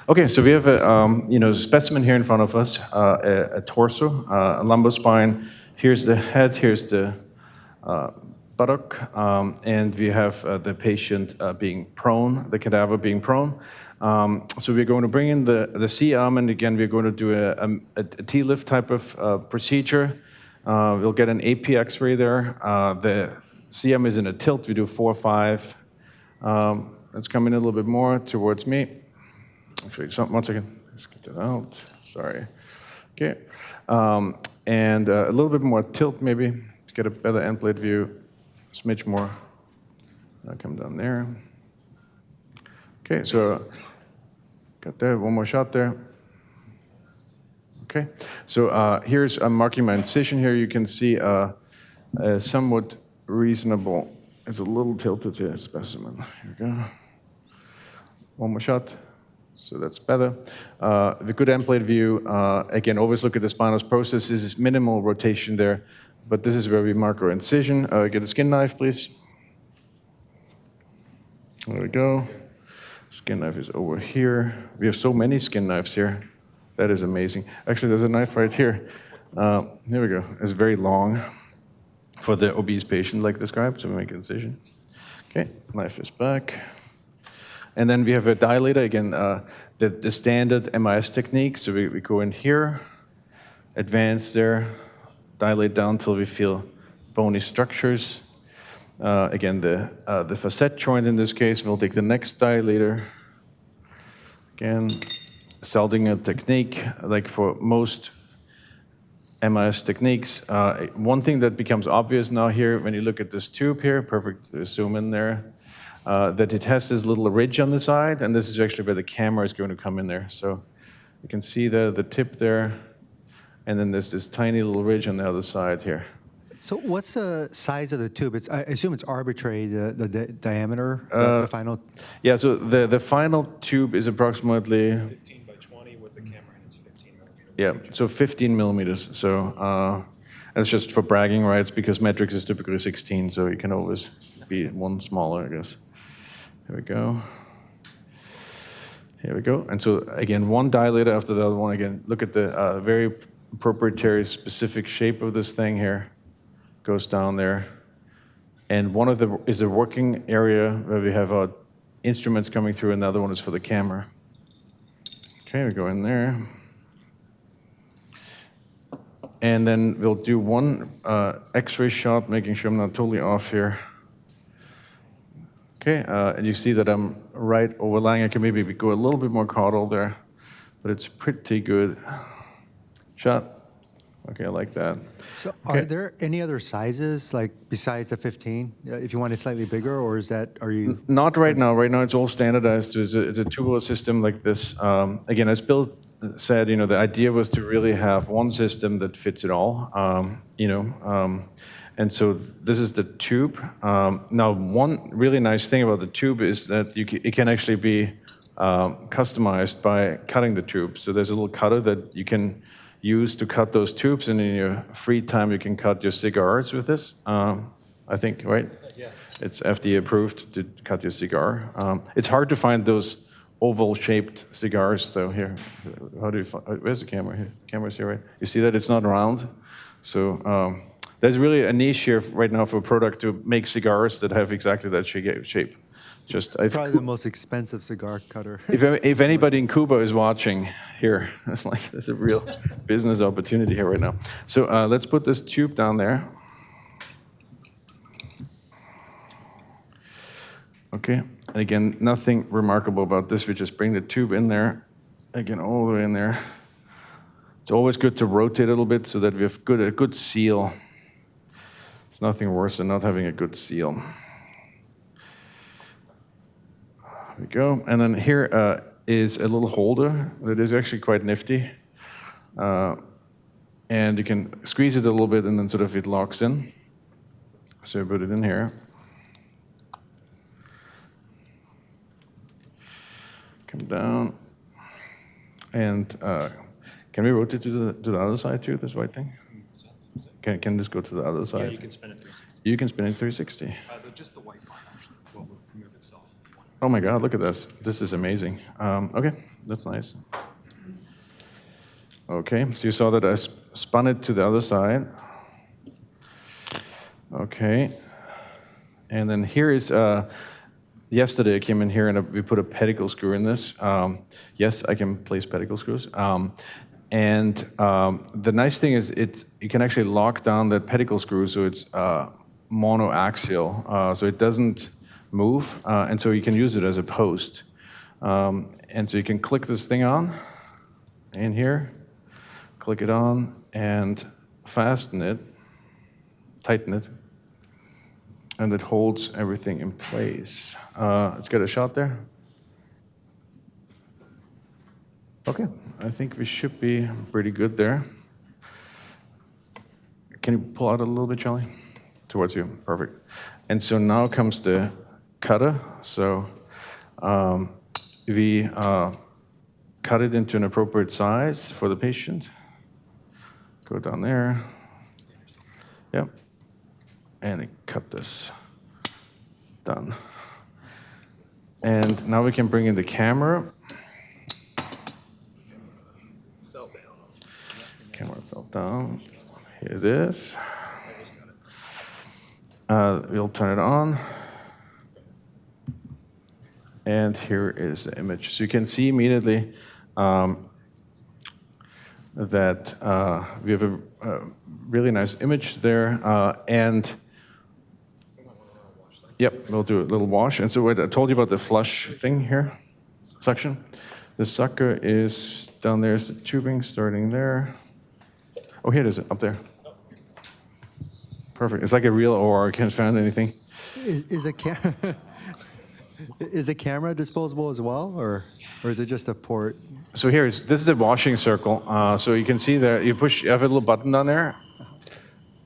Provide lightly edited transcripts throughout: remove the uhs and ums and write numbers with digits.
Okay, so we have a specimen here in front of us, a torso, a lumbar spine. Here's the head, here's the buttock, and we have the patient being prone, the cadaver being prone. So we're going to bring in the C-arm, and again, we're going to do a TLIF type of procedure. We'll get an AP X-ray there. The C-arm is in a tilt. We do 4 or 5. Let's come in a little bit more towards me. Actually, one second. Let's get that out. Sorry. Okay. And a little bit more tilt, maybe, to get a better end plate view. Smidge more. I'll come down there. Okay, so got there. One more shot there. Okay. So here's I'm marking my incision here. You can see a somewhat reasonable. It's a little tilted here, specimen. Here we go. One more shot. So that's better. The good end plate view, again, always look at the spinal process. This is minimal rotation there, but this is where we mark our incision. Get a skin knife, please. There we go. Skin knife is over here. We have so many skin knives here. That is amazing. Actually, there's a knife right here. Here we go. It's very long for the obese patient like described, so we make an incision. Okay, knife is back. And then we have a dilator, again, the standard MIS technique. So we go in here, advance there, dilate down till we feel bony structures. Again, the facet joint in this case, we'll take the next dilator. Again, Seldinger technique, like for most MIS techniques. One thing that becomes obvious now here, when you look at this tube here, perfect zoom in there, that it has this little ridge on the side, and this is actually where the camera is going to come in there. So you can see the tip there, and then there's this tiny little ridge on the other side here. So what's the size of the tube? I assume it's arbitrary, the diameter, the final? Yeah, so the final tube is approximately 15 by 20 with the camera, and it's 15 millimeters. Yeah, so 15 millimeters. So that's just for bragging rights, because metrics is typically 16, so you can always be one smaller, I guess. Here we go. Here we go. And so again, one dilator after the other one. Again, look at the very proprietary specific shape of this thing here. Goes down there. And one of the is the working area where we have our instruments coming through, and the other one is for the camera. Okay, we go in there. And then we'll do one X-ray shot, making sure I'm not totally off here. Okay, and you see that I'm right overlying. I can maybe go a little bit more caudal there, but it's pretty good. Shot. Okay, I like that. So are there any other sizes, like besides the 15, if you want it slightly bigger, or is that, are you? Not right now. Right now it's all standardized. It's a tubular system like this. Again, as Bill said, the idea was to really have one system that fits it all, and so this is the tube. Now, one really nice thing about the tube is that it can actually be customized by cutting the tube. So there's a little cutter that you can use to cut those tubes, and in your free time you can cut your cigars with this. I think, right? Yeah. It's FDA approved to cut your cigar. It's hard to find those oval-shaped cigars, though. Here, how do you find? Where's the camera? Here, the camera's here, right? You see that it's not round, so there's really a niche here right now for a product to make cigars that have exactly that shape. Probably the most expensive cigar cutter. If anybody in Cuba is watching here, it's like there's a real business opportunity here right now. So let's put this tube down there. Okay, and again, nothing remarkable about this. We just bring the tube in there, again, all the way in there. It's always good to rotate a little bit so that we have a good seal. It's nothing worse than not having a good seal. There we go. And then here is a little holder that is actually quite nifty. And you can squeeze it a little bit, and then sort of it locks in. So you put it in here. Come down. And can we rotate to the other side too, this white thing? Can this go to the other side? Yeah, you can spin it 360. You can spin it 360. Just the white part, actually, will remove itself if you want Oh my God, look at this. This is amazing. Okay, that's nice. Okay, so you saw that I spun it to the other side. Okay. And then here is, yesterday I came in here and we put a pedicle screw in this. Yes, I can place pedicle screws. The nice thing is you can actually lock down that pedicle screw so it's monoaxial, so it doesn't move, and so you can use it as a post. And so you can click this thing on in here, click it on, and fasten it, tighten it, and it holds everything in place. Let's get a shot there. Okay, I think we should be pretty good there. Can you pull out a little bit, Charlie? Towards you, perfect. And so now comes the cutter. So we cut it into an appropriate size for the patient. Go down there. Yep. And cut this. Done. And now we can bring in the camera. Camera fell down. Here it is. We'll turn it on. And here is the image. So you can see immediately that we have a really nice image there. And yep, we'll do a little wash. And so wait, I told you about the flush thing here, suction. The sucker is down there, is the tubing starting there. Oh, here it is, up there. Perfect. It's like a real OR. I can't find anything. Is a camera disposable as well, or is it just a port? So this is the washing circle. So you can see there, you have a little button down there,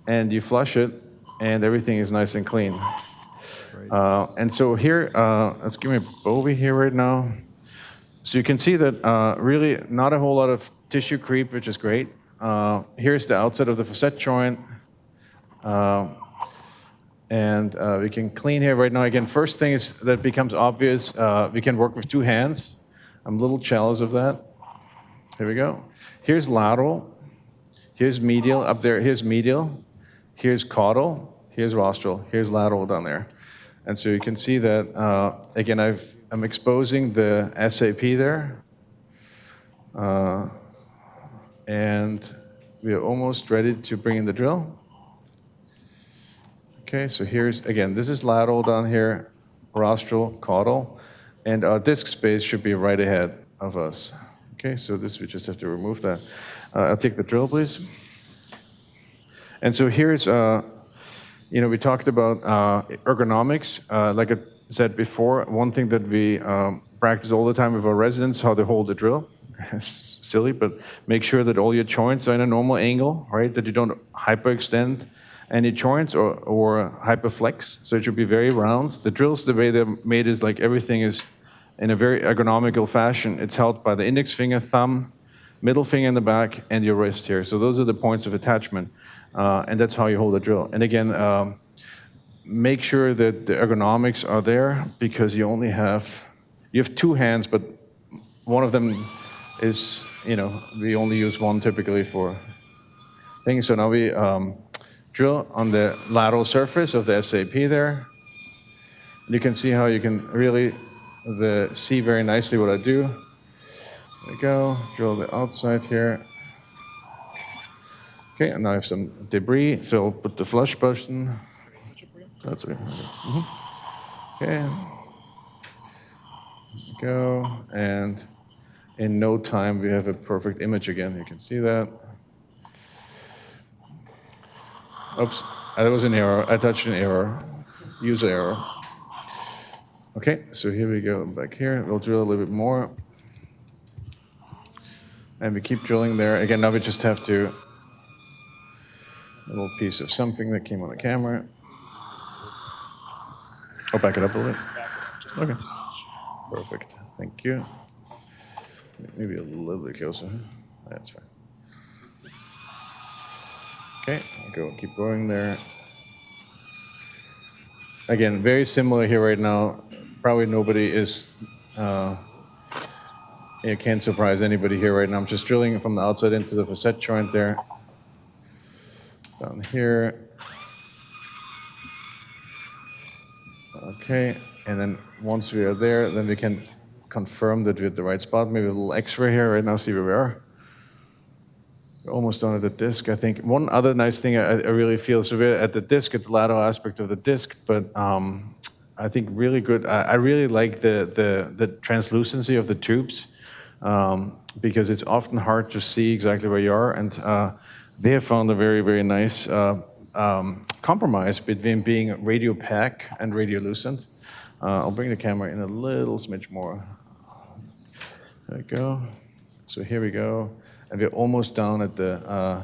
and you flush it, and everything is nice and clean. Right. And so here, let's give me a Bovie here right now. So you can see that really not a whole lot of tissue creep, which is great. Here's the outside of the facet joint. We can clean here right now. Again, first thing is that becomes obvious, we can work with two hands. I'm a little jealous of that. Here we go. Here's lateral. Here's medial up there. Here's medial. Here's caudal. Here's rostral. Here's lateral down there. And so you can see that, again, I'm exposing the SAP there. And we are almost ready to bring in the drill. Okay, so here's, again, this is lateral down here, rostral, caudal, and our disc space should be right ahead of us. Okay, so this, we just have to remove that. I'll take the drill, please. And so here's, we talked about ergonomics. Like I said before, one thing that we practice all the time with our residents, how to hold the drill. It's silly, but make sure that all your joints are in a normal angle, right? That you don't hyperextend any joints or hyperflex, so it should be very round. The drills, the way they're made is like everything is in a very ergonomical fashion. It's held by the index finger, thumb, middle finger in the back, and your wrist here. So those are the points of attachment, and that's how you hold a drill. And again, make sure that the ergonomics are there because you have two hands, but one of them is, we only use one typically for things. So now we drill on the lateral surface of the SAP there. You can see how you can really see very nicely what I do. There we go, drill the outside here. Okay, and now I have some debris, so I'll put the flush button. That's okay. Okay. Go, and in no time we have a perfect image again. You can see that. Oops, that was an error. I touched an error. User error. Okay, so here we go back here. We'll drill a little bit more. And we keep drilling there. Again, now we just have to, a little piece of something that came on the camera. I'll back it up a little bit. Okay, perfect, thank you. Maybe a little bit closer. That's fine. Okay, keep going there. Again, very similar here right now. probably nobody is, it can't surprise anybody here right now. I'm just drilling from the outside into the facet joint there. Down here. Okay, and then once we are there, then we can confirm that we're at the right spot. Maybe a little X-ray here right now, see where we are. We're almost done at the disc, I think. One other nice thing I really feel, so we're at the disc, at the lateral aspect of the disc, but I think really good. I really like the translucency of the tubes because it's often hard to see exactly where you are, and they have found a very, very nice compromise between being radiopaque and radiolucent. I'll bring the camera in a little smidge more. There we go. So here we go. And we're almost down at the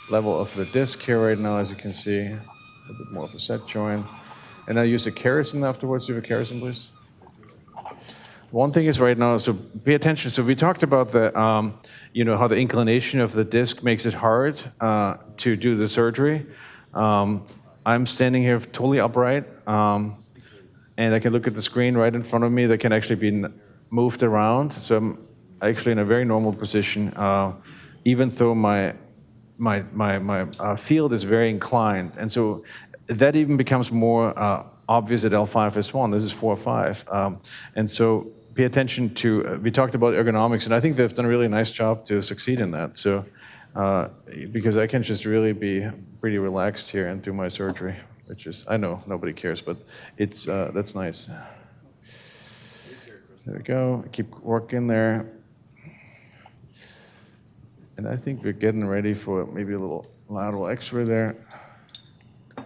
level of the disc here right now, as you can see. A bit more of a set joint. And I use the kerosene afterwards. Do you have a kerosene, please? One thing is right now, so pay attention. So we talked about the, how the inclination of the disc makes it hard to do the surgery. I'm standing here totally upright, and I can look at the screen right in front of me that can actually be moved around. So I'm actually in a very normal position, even though my field is very inclined. And so that even becomes more obvious at L5S1. This is 4-5. And so pay attention to, we talked about ergonomics, and I think they've done a really nice job to succeed in that. So, because I can just really be pretty relaxed here and do my surgery, which is, I know nobody cares, but it's, that's nice. There we go, keep working there. And I think we're getting ready for maybe a little lateral X-ray there.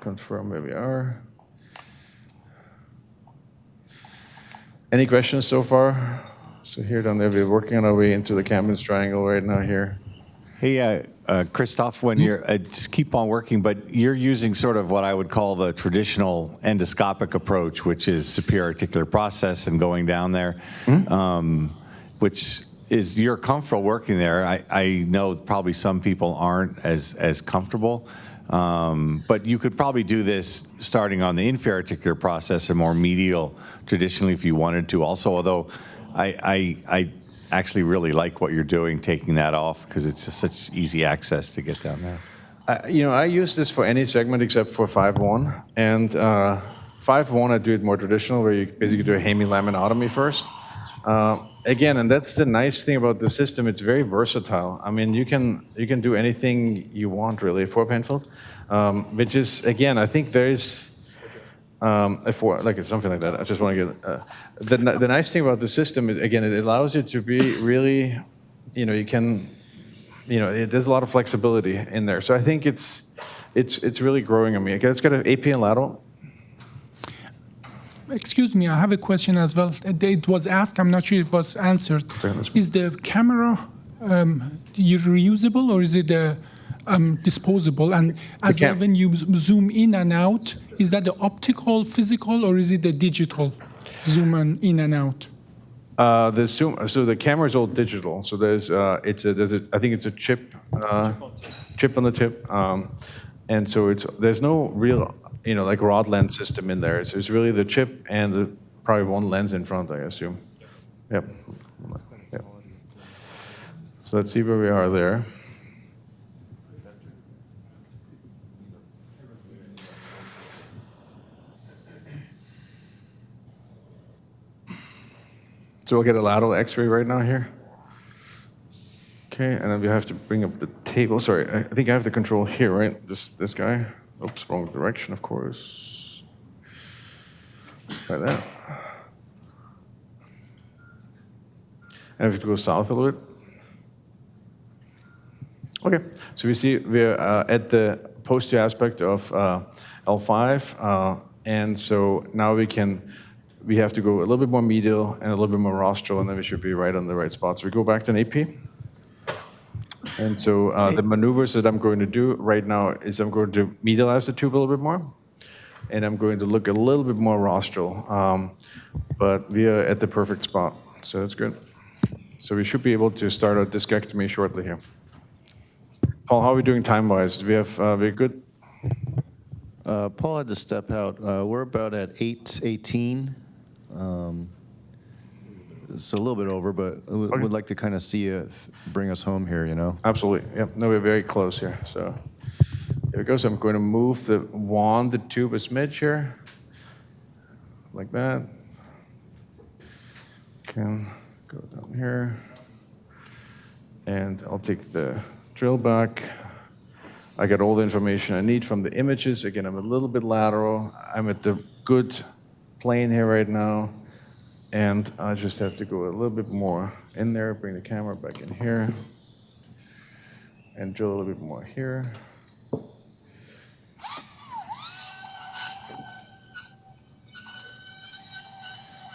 Confirm where we are. Any questions so far? So here down there, we're working on our way into the Campbell's triangle right now here. Hey, Christoph, when you're, just keep on working, but you're using sort of what I would call the traditional endoscopic approach, which is superior articular process and going down there, which is, you're comfortable working there. I know probably some people aren't as comfortable, but you could probably do this starting on the inferior articular process and more medial traditionally if you wanted to also, although I actually really like what you're doing, taking that off, because it's just such easy access to get down there. I use this for any segment except for 5-1. And 5-1, I do it more traditional, where you basically do a hemilaminotomy first. Again, and that's the nice thing about the system, it's very versatile. I mean, you can do anything you want, really, for Penfield, which is, again, I think there's, like something like that. I just want to get, the nice thing about the system is, again, it allows you to be really, you can, there's a lot of flexibility in there. So I think it's really growing on me. Okay, let's get an AP and lateral. Excuse me, I have a question as well. It was asked, I'm not sure if it was answered. Is the camera reusable or is it disposable? And as well, when you zoom in and out, is that the optical, physical, or is it the digital zoom in and out? The zoom, so the camera is all digital. So there's I think it's a chip on the tip, and so there's no real like rod lens system in there. So it's really the chip and probably one lens in front, I assume. Yep. So let's see where we are there. So we'll get a lateral X-ray right now here. Okay, and then we have to bring up the table. Sorry, I think I have the control here, right? This guy. Oops, wrong direction, of course. Like that. And we have to go south a little bit. Okay, so we see we're at the posterior aspect of L5, and so now we have to go a little bit more medial and a little bit more rostral, and then we should be right on the right spot. So we go back to an AP. And so the maneuvers that I'm going to do right now is I'm going to medialize the tube a little bit more, and I'm going to look a little bit more rostral, but we are at the perfect spot, so that's good. So we should be able to start our discectomy shortly here. Paul, how are we doing time-wise? We're good? Paul had to step out. We're about at 8:18. It's a little bit over, but would like to kind of see it bring us home here, you know? Absolutely. Yep. No, we're very close here. So here it goes. I'm going to move the wand, the tube a smidge here, like that. Can go down here. And I'll take the drill back. I got all the information I need from the images. Again, I'm a little bit lateral. I'm at the good plane here right now. And I just have to go a little bit more in there, bring the camera back in here, and drill a little bit more here.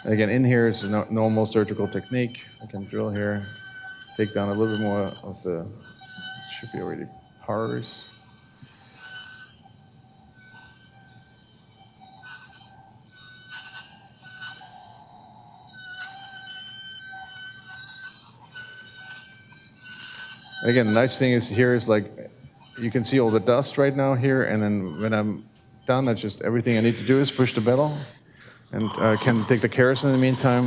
Again, in here is a normal surgical technique. I can drill here, take down a little bit more of the, should be already pars. Again, the nice thing is here is like, you can see all the dust right now here, and then when I'm done, I just, everything I need to do is push the pedal, and I can take the kerosene in the meantime.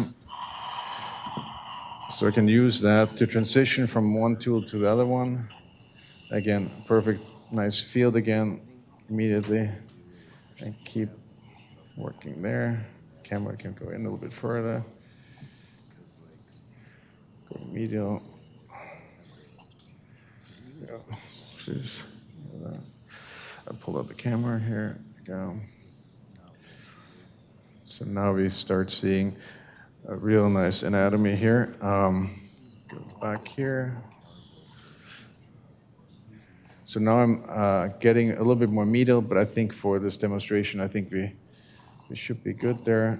So I can use that to transition from one tool to the other one. Again, perfect, nice field again, immediately, and keep working there. Camera can go in a little bit further. Go medial. I pull out the camera here. Go. So now we start seeing a real nice anatomy here. Go back here. So now I'm getting a little bit more medial, but I think for this demonstration, I think we should be good there.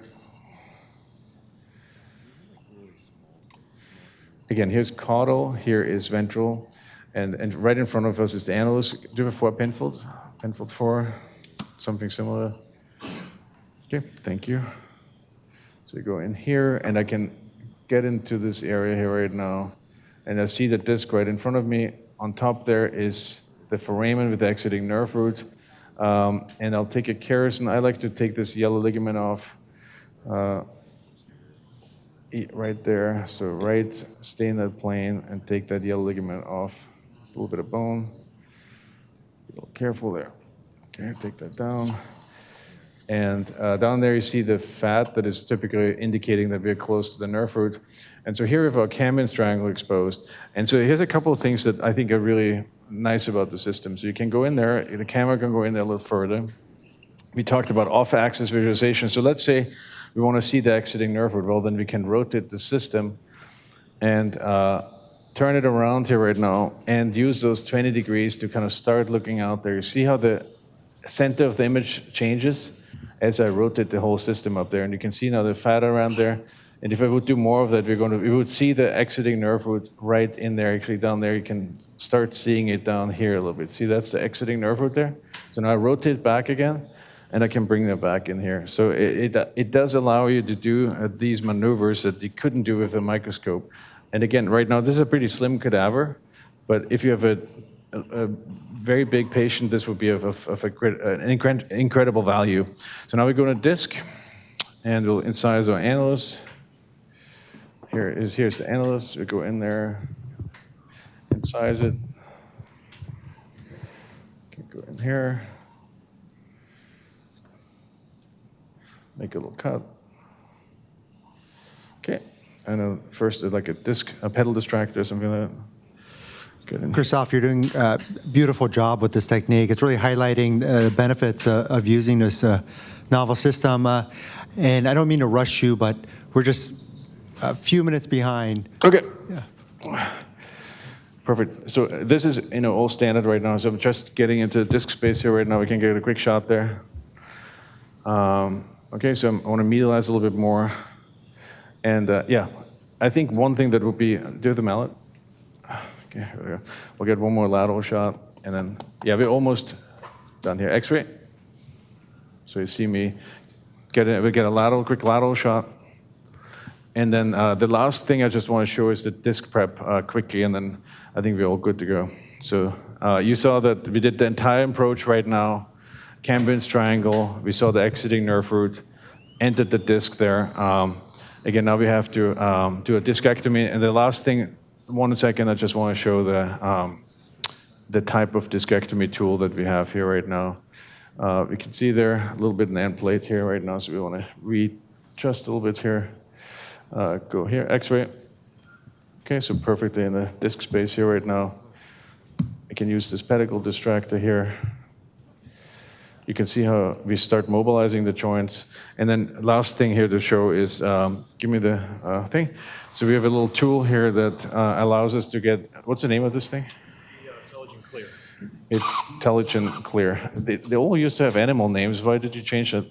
Again, here's caudal, here is ventral. And right in front of us is the annulus. Do you have a 4 pinfold? Pinfold 4, something similar. Okay, thank you. So you go in here, and I can get into this area here right now. And I see the disc right in front of me. On top there is the foramen with the exiting nerve root. And I'll take a kerosene. I like to take this yellow ligament off. Right there. So right, stay in that plane and take that yellow ligament off. A little bit of bone. Be a little careful there. Okay, take that down. And down there you see the fat that is typically indicating that we're close to the nerve root. And so here we have our Cambian's triangle exposed. And so here's a couple of things that I think are really nice about the system. So you can go in there, the camera can go in there a little further. We talked about off-axis visualization. So let's say we want to see the exiting nerve root. Well, then we can rotate the system and turn it around here right now and use those 20 degrees to kind of start looking out there. You see how the center of the image changes as I rotate the whole system up there. And you can see now the fat around there. And if I would do more of that, we would see the exiting nerve root right in there, actually down there. You can start seeing it down here a little bit. See, that's the exiting nerve root there. So now I rotate back again, and I can bring that back in here. So it does allow you to do these maneuvers that you couldn't do with a microscope. And again, right now, this is a pretty slim cadaver, but if you have a very big patient, this would be of an incredible value. So now we go to disc, and we'll incise our annulus. Here's the annulus. We go in there, incise it. Go in here. Make a little cut. Okay. And first, like a pedal distractor or something like that. Christoph, you're doing a beautiful job with this technique. It's really highlighting the benefits of using this novel system. And I don't mean to rush you, but we're just a few minutes behind. Okay. Yeah. Perfect. So this is all standard right now. So I'm just getting into disc space here right now. We can get a quick shot there. Okay, so I want to medialize a little bit more. And yeah, I think one thing that would be, do the mallet. Okay, here we go. We'll get one more lateral shot, and then, yeah, we're almost done here. X-ray. So you see me, we get a quick lateral shot. And then the last thing I just want to show is the disc prep quickly, and then I think we're all good to go. So you saw that we did the entire approach right now. Cambian's triangle, we saw the exiting nerve root. entered the disc there. Again, now we have to do a discectomy. And the last thing, 1 second, I just want to show the type of discectomy tool that we have here right now. We can see there a little bit in the end plate here right now, so we want to readjust a little bit here. Go here, X-ray. Okay, so perfectly in the disc space here right now. I can use this pedicle distractor here. You can see how we start mobilizing the joints. And then last thing here to show is, give me the thing. So we have a little tool here that allows us to get, what's the name of this thing? Teligen Clear. It's Teligen Clear. They all used to have animal names. Why did you change that?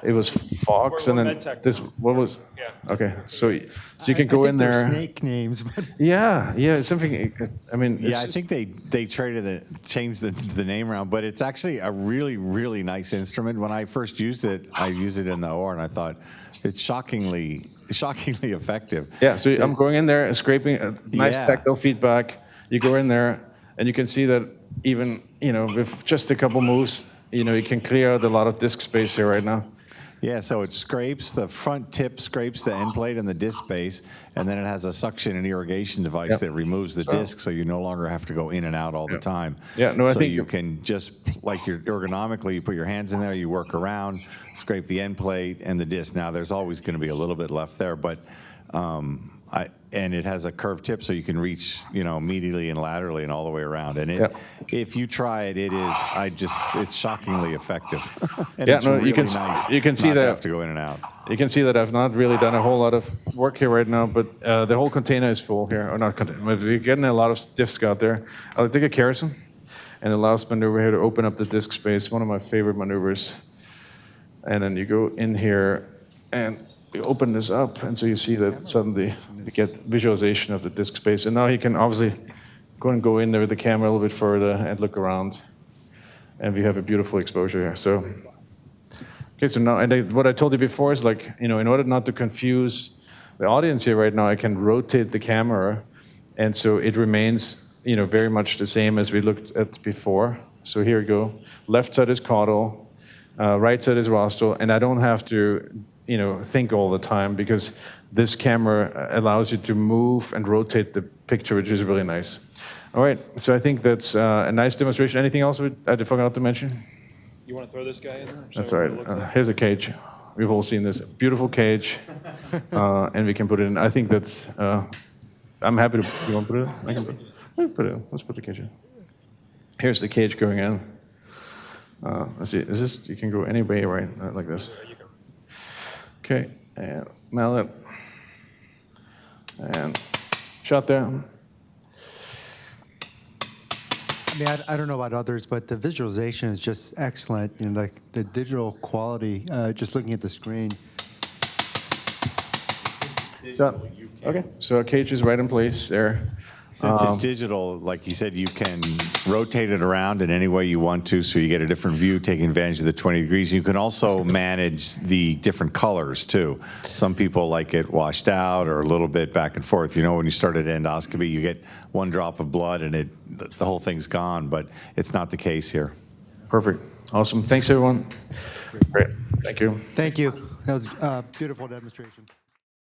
It was Fox, and then this. What was? Yeah. Okay, so you can go in they're there. snake names, but Yeah, it's something. I mean, Yeah, it's I think they changed the name around, but it's actually a really, really nice instrument. When I first used it, I used it in the OR, and I thought it's shockingly effective. Yeah, so I'm going in there, scraping, nice Yeah. tactile feedback. You go in there, and you can see that even with just a couple moves, you can clear out a lot of disk space here right now. Yeah, so it scrapes, the front tip scrapes the end plate and the disc space, and then it has a suction and irrigation device Yep. that removes the disc, so you no longer have to go in and out all the time. Yeah, no, I so think- you can just, like you're ergonomically, you put your hands in there, you work around, scrape the end plate and the disc. Now, there's always going to be a little bit left there, but and it has a curved tip, so you can reach, medially and laterally and all the way around. And Yep. if you try it, it's shockingly effective. And Yeah, it's no, really you can nice you can see not to that have to go in and out. You can see that I've not really done a whole lot of work here right now, but the whole container is full here, or not container, but we're getting a lot of discs out there. I'll take a kerosene, and the last maneuver here to open up the disk space, one of my favorite maneuvers. And then you go in here, and you open this up, and so you see that suddenly you get visualization of the disk space. And now you can obviously go in there with the camera a little bit further and look around, and we have a beautiful exposure here. So. Okay, so now, what I told you before is in order not to confuse the audience here right now, I can rotate the camera, and so it remains, very much the same as we looked at before. So here we go. Left side is caudal, right side is rostral, and I don't have to, think all the time because this camera allows you to move and rotate the picture, which is really nice. All right, so I think that's a nice demonstration. Anything else I forgot to mention? You want to throw this guy in there? That's Show all what it looks right. like? Here's a cage. We've all seen this beautiful cage, and we can put it in. I think that's. I'm happy to. You want to put it in? I can put it in. Let's put the cage in. Here's the cage going in. Let's see. Is this? You can go any way, right? Like this. Okay, and mallet, and shot there. I mean, I don't know about others, but the visualization is just excellent. Like the digital quality, just looking at the screen. Shot. Okay, so our cage is right in place there. Since it's digital, like you said, you can rotate it around in any way you want to, so you get a different view, taking advantage of the 20 degrees. You can also manage the different colors, too. Some people like it washed out or a little bit back and forth. When you start at endoscopy, you get one drop of blood and the whole thing's gone, but it's not the case here. Perfect. Awesome. Thanks, everyone. Great. Thank you. Thank you. That was a beautiful demonstration.